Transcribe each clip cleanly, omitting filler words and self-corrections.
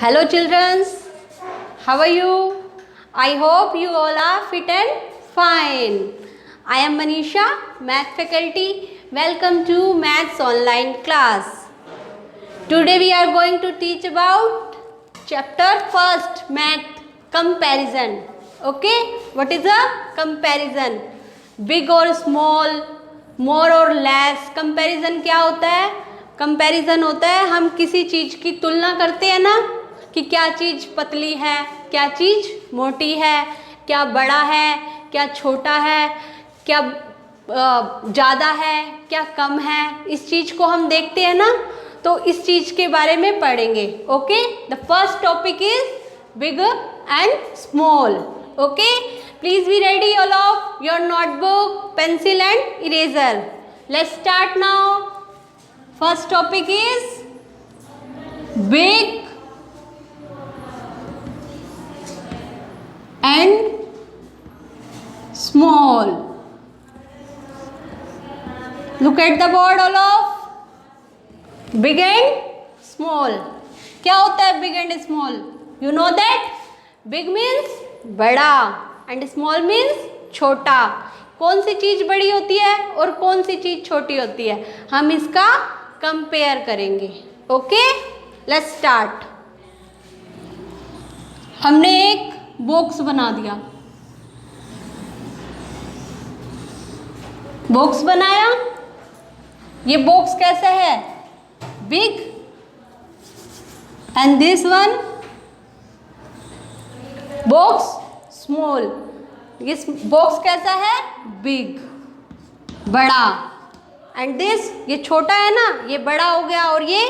Hello children, how are you? I hope you all are fit and fine. I am Manisha, Math faculty. Welcome to Maths online class. Today we are going to teach about chapter first, Math comparison. Okay, what is a comparison? Big or small, more or less. Comparison क्या होता है? Comparison होता है हम किसी चीज़ की तुलना करते हैं ना, कि क्या चीज़ पतली है, क्या चीज़ मोटी है, क्या बड़ा है, क्या छोटा है, क्या ज़्यादा है, क्या कम है। इस चीज़ को हम देखते हैं ना, तो इस चीज़ के बारे में पढ़ेंगे। Okay, the first topic is big and small. Okay, please be ready all of your notebook, pencil and eraser. Let's start now. First topic is big and small. Look at the board all of. Big and small. क्या होता है big and small? You know that? Big means बड़ा and small means छोटा। कौन सी चीज़ बड़ी होती है और कौन सी चीज़ छोटी होती है, हम इसका कंपेयर करेंगे। Okay, let's start. हमने एक बॉक्स बना दिया, बॉक्स बनाया। ये बॉक्स कैसा है? Big. And this one box small. ये बॉक्स कैसा है? बिग, बड़ा। एंड दिस, ये छोटा है ना, ये बड़ा हो गया और ये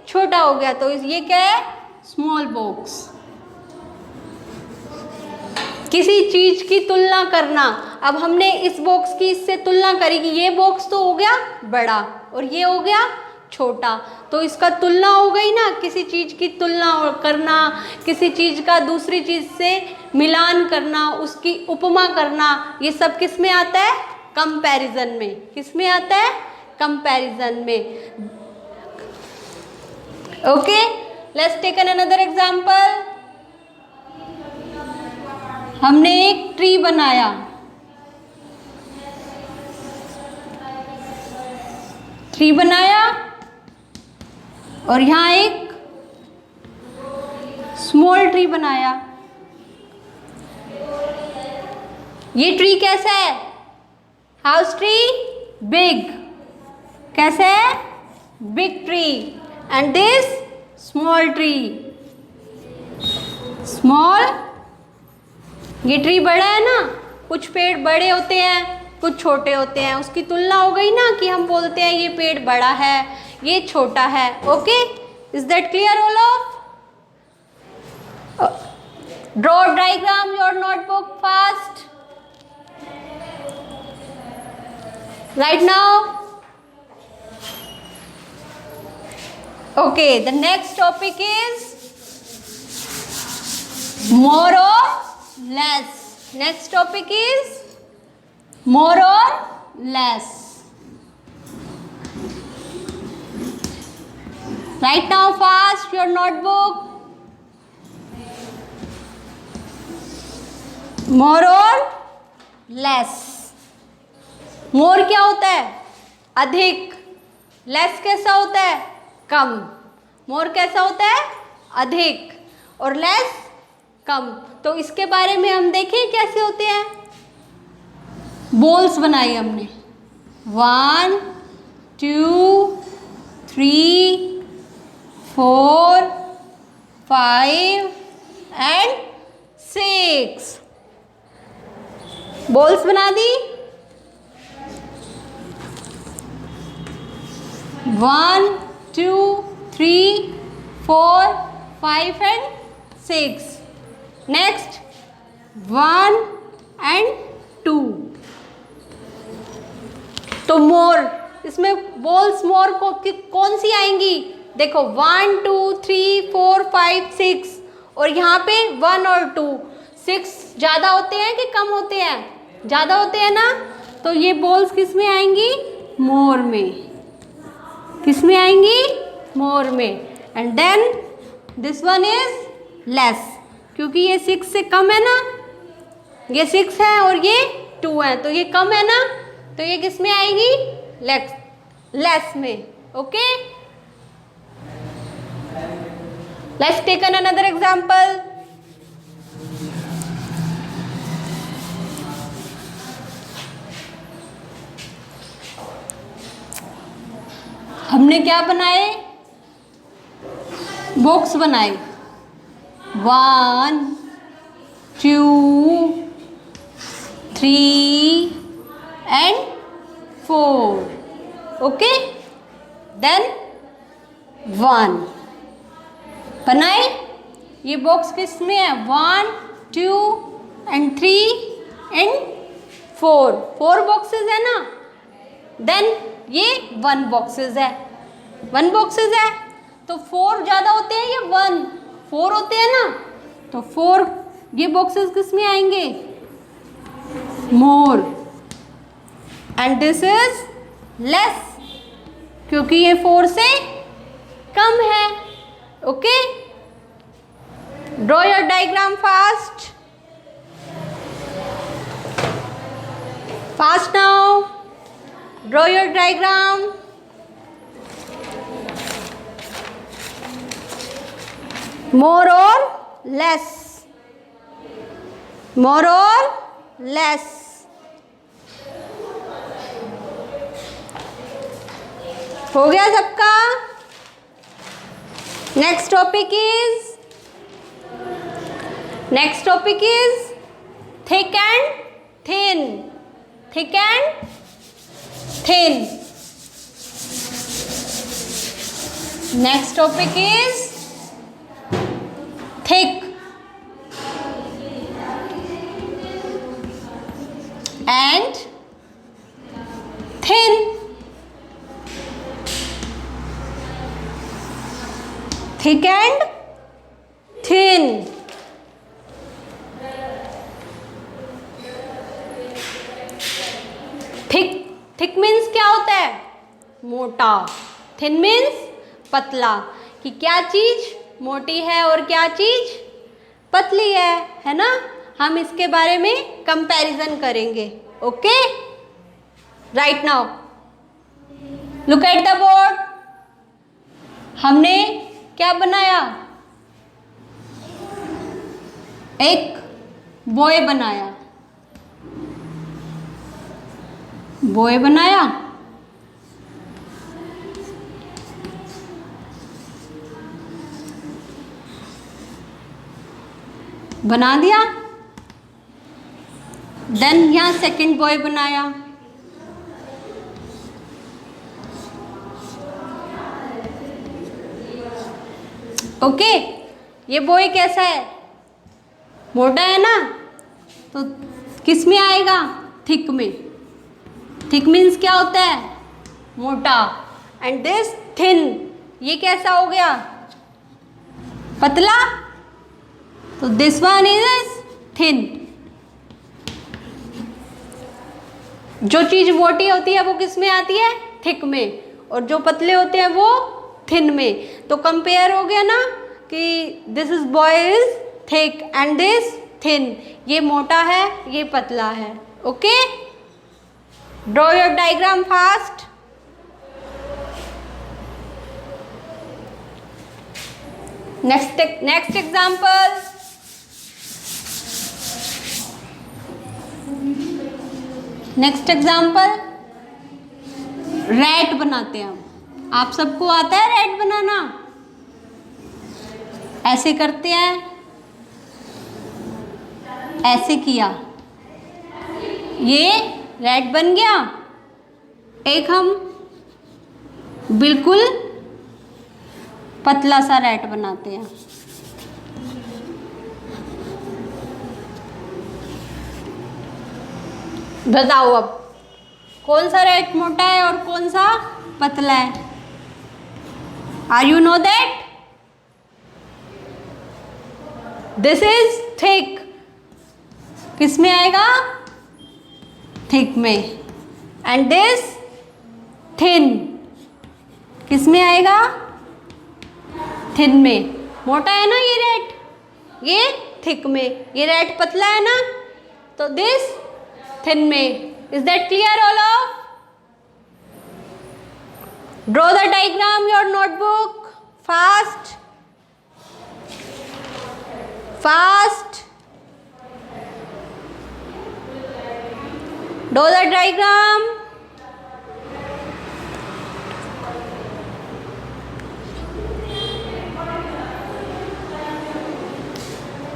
छोटा हो गया, तो ये क्या है? Small box. किसी चीज की तुलना करना। अब हमने इस बॉक्स की इससे तुलना करी कि ये बॉक्स तो हो गया बड़ा और ये हो गया छोटा, तो इसका तुलना हो गई ना। किसी चीज की तुलना करना, किसी चीज का दूसरी चीज से मिलान करना, उसकी उपमा करना, ये सब किस में आता है? कंपैरिजन में। किस में आता है? कंपैरिजन में। Okay, let's take another example. हमने एक ट्री बनाया, ट्री बनाया और यहाँ एक स्मॉल ट्री बनाया। ये ट्री कैसा है? House tree, big. कैसा है? Big tree. And this small tree, small. ये ट्री बड़ा है ना, कुछ पेड़ बड़े होते हैं, कुछ छोटे होते हैं, उसकी तुलना हो गई ना, कि हम बोलते हैं ये पेड़ बड़ा है, ये छोटा है। Okay, is that clear all of? Draw diagram your notebook fast right now. Okay, the next topic is more और less. Next topic is more or less. Write now fast your notebook. More or less. More क्या होता है? अधिक। Less कैसा होता है? कम। More कैसा होता है? अधिक। और less कम। तो इसके बारे में हम देखें कैसे होते हैं। बॉल्स बनाई हमने, 1 2 3 4 5 एंड 6 बॉल्स बना दी। 1 2 3 4 5 एंड 6। Next 1 and 2। तो मोर, इसमें बॉल्स मोर को कौन सी आएंगी? देखो 1 2 3 4 5 6 और यहाँ पे 1 और 2। 6 ज़्यादा होते हैं कि कम होते हैं? ज़्यादा होते हैं ना, तो ये बॉल्स किस में आएंगी? मोर में। किस में आएंगी? मोर में। And then this one is less, क्योंकि ये 6 से कम है ना, ये 6 है और ये 2 है, तो ये कम है ना, तो ये किस में आएगी? लेस में। Okay, let's take another example. हमने क्या बनाए? बॉक्स बनाए, 1 2 3 and 4। ओके, देन 1 बनाए। ये बॉक्स किस में है? 1 2 and 3 and 4 बॉक्सेस है ना। देन ये 1 बॉक्सेस है, 1 बॉक्सेस है, तो 4 ज़्यादा होते हैं या 1? 4 होते हैं ना, तो 4 ये बॉक्सेस किस में आएंगे? More, and this is less, क्योंकि ये 4 से कम है। Okay, draw your diagram fast, fast now, draw your diagram. More और लेस, मोर और लेस। हो गया सबका? Next topic is thick and thin, thick and thin. Next topic is thick and thin, thick and thin। Thick means क्या होता है? मोटा। Thin means पतला, कि क्या चीज मोटी है और क्या चीज पतली है ना। हम इसके बारे में कंपैरिजन करेंगे। Okay, right now look at the board. हमने क्या बनाया? एक बॉय बनाया, बॉय बनाया, बना दिया। देन यहाँ सेकंड बॉय बनाया, ओके। ये बॉय कैसा है? मोटा है ना, तो किस में आएगा? थिक में। थिक मीन्स क्या होता है? मोटा। एंड दिस थिन, ये कैसा हो गया? पतला। तो दिस वन इज थिन। जो चीज मोटी होती है वो किस में आती है? थिक में, और जो पतले होते हैं वो थिन में। तो कंपेयर हो गया ना कि this is boy is thick and this thin. ये मोटा है, ये पतला है। Okay, draw your diagram fast. Next example. Next example, rat बनाते हैं हम। आप सबको आता है रैट बनाना? ऐसे करते हैं, ऐसे किया, ये रैट बन गया। एक हम बिल्कुल पतला सा रैट बनाते हैं। बताओ अब कौन सा रैट मोटा है और कौन सा पतला है? Are you know that? This is thick. किस में आएगा? थिक में। And this thin. किस में आएगा? थिन में। मोटा है ना ये रैट, ये थिक में, ये रेड पतला है ना, तो दिस थिन में। Is that clear all of? Draw the diagram your notebook fast fast. Draw the diagram.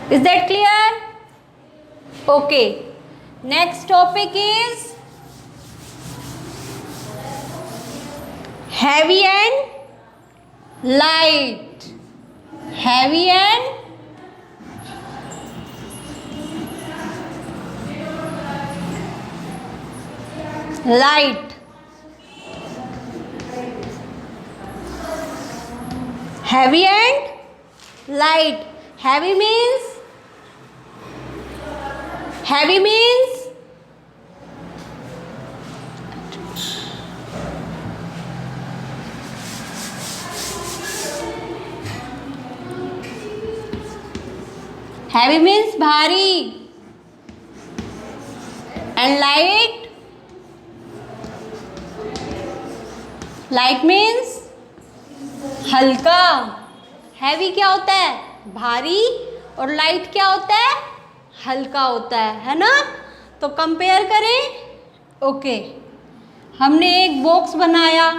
Is that clear? Okay. Next topic is heavy and light. Heavy and light. Heavy and light. Heavy means भारी, and light means हल्का। Heavy क्या होता है? भारी। और light क्या होता है? हल्का होता है ना। तो कंपेयर करें। ओके, हमने एक बॉक्स बनाया,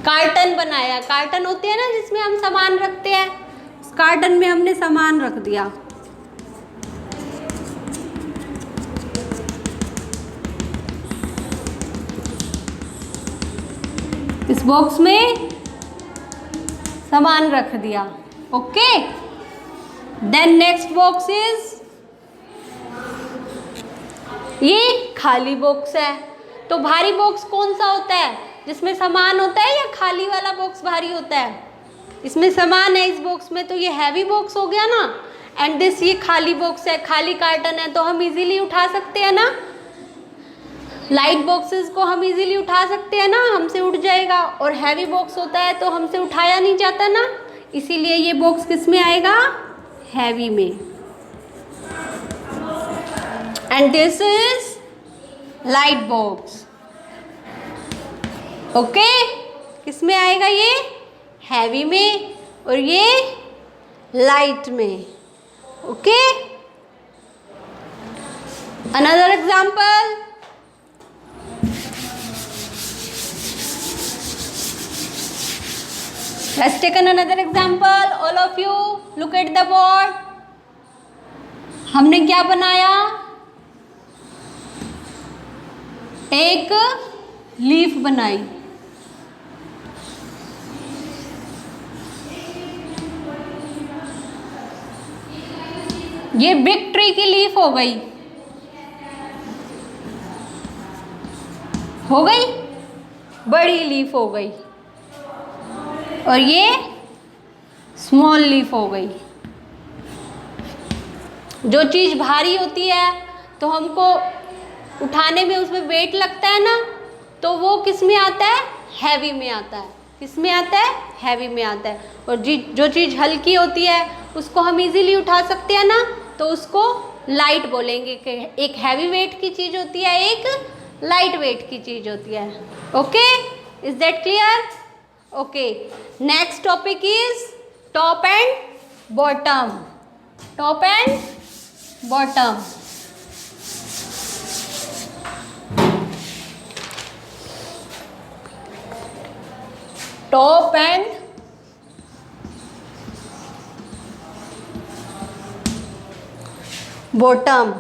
कार्टन बनाया। कार्टन होते हैं ना जिसमें हम सामान रखते हैं, उस कार्टन में हमने सामान रख दिया। इस बॉक्स में सामान रख दिया। Okay, then next box is, ये खाली बॉक्स है। तो भारी बॉक्स कौन सा होता है? जिसमें सामान होता है, या खाली वाला बॉक्स भारी होता है? इसमें सामान है इस बॉक्स में, तो ये हैवी बॉक्स हो गया ना। एंड दिस, ये खाली बॉक्स है, खाली कार्टन है, तो हम इजीली उठा सकते हैं ना। लाइट बॉक्सेस को हम इजीली उठा सकते हैं ना, हमसे उठ जाएगा। और हैवी बॉक्स होता है तो हमसे उठाया नहीं जाता ना, इसीलिए ये बॉक्स किस में आएगा? हैवी में। And this is light box. Okay, किस में आएगा? ये हैवी में, और ये लाइट में। Okay, another example. Let's take another example. All of you look at the board. हमने क्या बनाया? एक लीफ बनाई। ये बिग ट्री की लीफ हो गई, बड़ी लीफ हो गई, और ये स्मॉल लीफ हो गई। जो चीज़ भारी होती है तो हमको उठाने में उसमें वेट लगता है ना, तो वो किस में आता है? हैवी में आता है। किस में आता है? हैवी में आता है। और जो चीज़ हल्की होती है उसको हम इजीली उठा सकते हैं ना, तो उसको लाइट बोलेंगे। कि एक हैवी वेट की चीज़ होती है, एक लाइट वेट की चीज़ होती है। Okay, is that clear? Okay, next topic is top and bottom. Top and bottom. Top and bottom.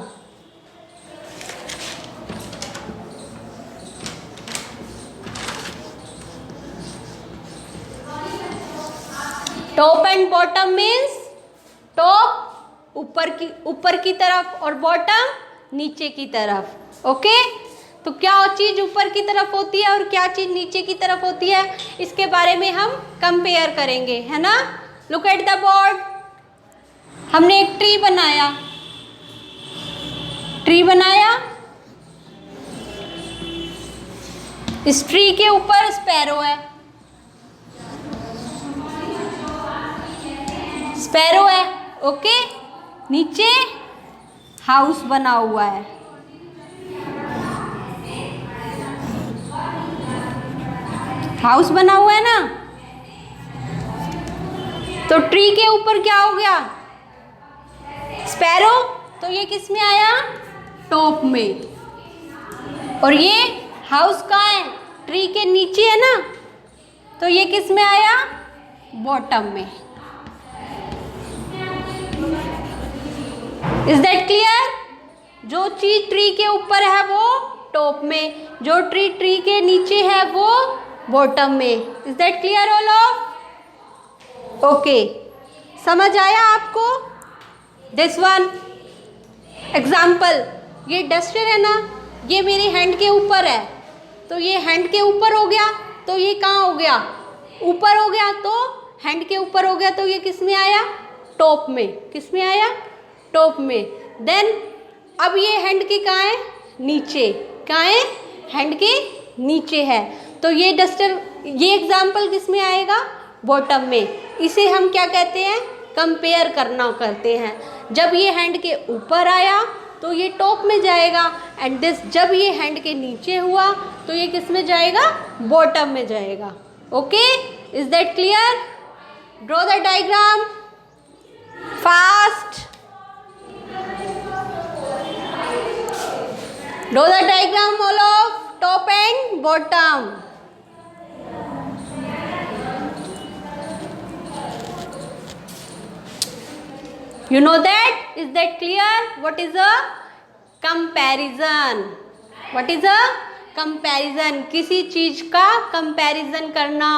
Top and bottom means top ऊपर की तरफ और बॉटम नीचे की तरफ। ओके, तो क्या चीज़ ऊपर की तरफ होती है और क्या चीज़ नीचे की तरफ होती है, इसके बारे में हम कंपेयर करेंगे, है ना। Look at the board. हमने एक ट्री बनाया, इस ट्री के ऊपर स्पैरो है। स्पैरो है, ओके। नीचे हाउस बना हुआ है, हाउस बना हुआ है ना। तो ट्री के ऊपर क्या हो गया? स्पैरो। तो ये किस में आया? टॉप में। और ये हाउस कहाँ है? ट्री के नीचे है ना, तो ये किस में आया? बॉटम में। Is that clear? जो चीज ट्री के ऊपर है वो टॉप में, जो ट्री के नीचे है वो बॉटम में। Is that clear all of? Okay, समझ आया आपको? दिस वन एग्जाम्पल, ये डस्टर है ना, ये मेरे हैंड के ऊपर है, तो ये हैंड के ऊपर हो गया, तो ये कहाँ हो गया? ऊपर हो गया। तो हैंड के ऊपर हो गया, तो ये किस में आया? टॉप में। किस में आया? टॉप में। देन अब ये हैंड के कहाँ है? नीचे। कहाँ है? हैंड के नीचे है, तो ये डस्टर, ये एग्जाम्पल किस में आएगा? बॉटम में। इसे हम क्या कहते हैं? कंपेयर करना करते हैं। जब ये हैंड के ऊपर आया तो ये टॉप में जाएगा, एंड दिस जब ये हैंड के नीचे हुआ तो ये किस में जाएगा? बॉटम में जाएगा। Okay, is that clear? Draw the diagram fast. Draw the diagram all of top and bottom. You know that? Is that clear? What is a comparison? What is a comparison? किसी चीज का comparison करना,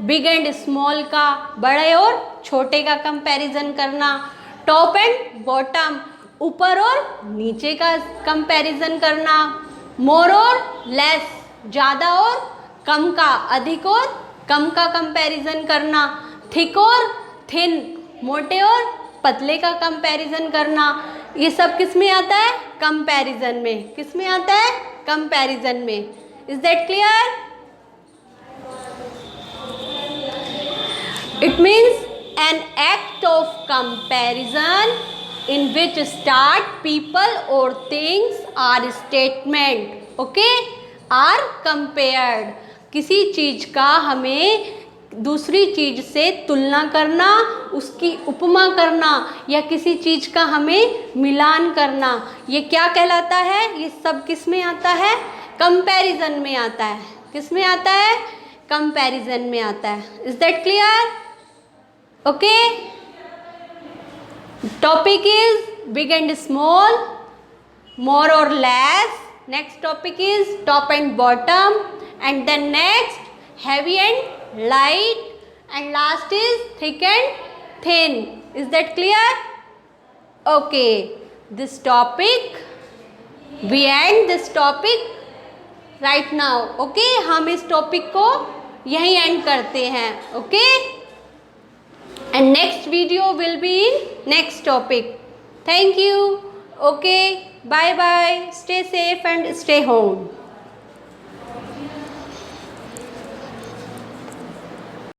big and small का, बड़े और छोटे का comparison करना। टॉप एंड बॉटम, ऊपर और नीचे का कंपैरिजन करना। मोर और लेस, ज़्यादा और कम का, अधिक और कम का कंपैरिजन करना। थिक और थिन, मोटे और पतले का कंपैरिजन करना। ये सब किस में आता है? कंपैरिजन में। किस में आता है? कंपैरिजन में। Is that clear? It means an act of comparison in which start people or things are statement, okay, are compared। किसी चीज का हमें दूसरी चीज से तुलना करना, उसकी उपमा करना, या किसी चीज का हमें मिलान करना, ये क्या कहलाता है? ये सब किस में आता है? कंपैरिजन में आता है। किस में आता है? कंपैरिजन में आता है। Is that clear? Okay, topic is big and small, more or less. Next topic is top and bottom, and then next heavy and light, and last is thick and thin. Is that clear? Okay, this topic, we end this topic right now. Okay, हम इस topic को यहीं end करते हैं. Okay, and next video will be in next topic. Thank you. Okay, bye bye. Stay safe and stay home.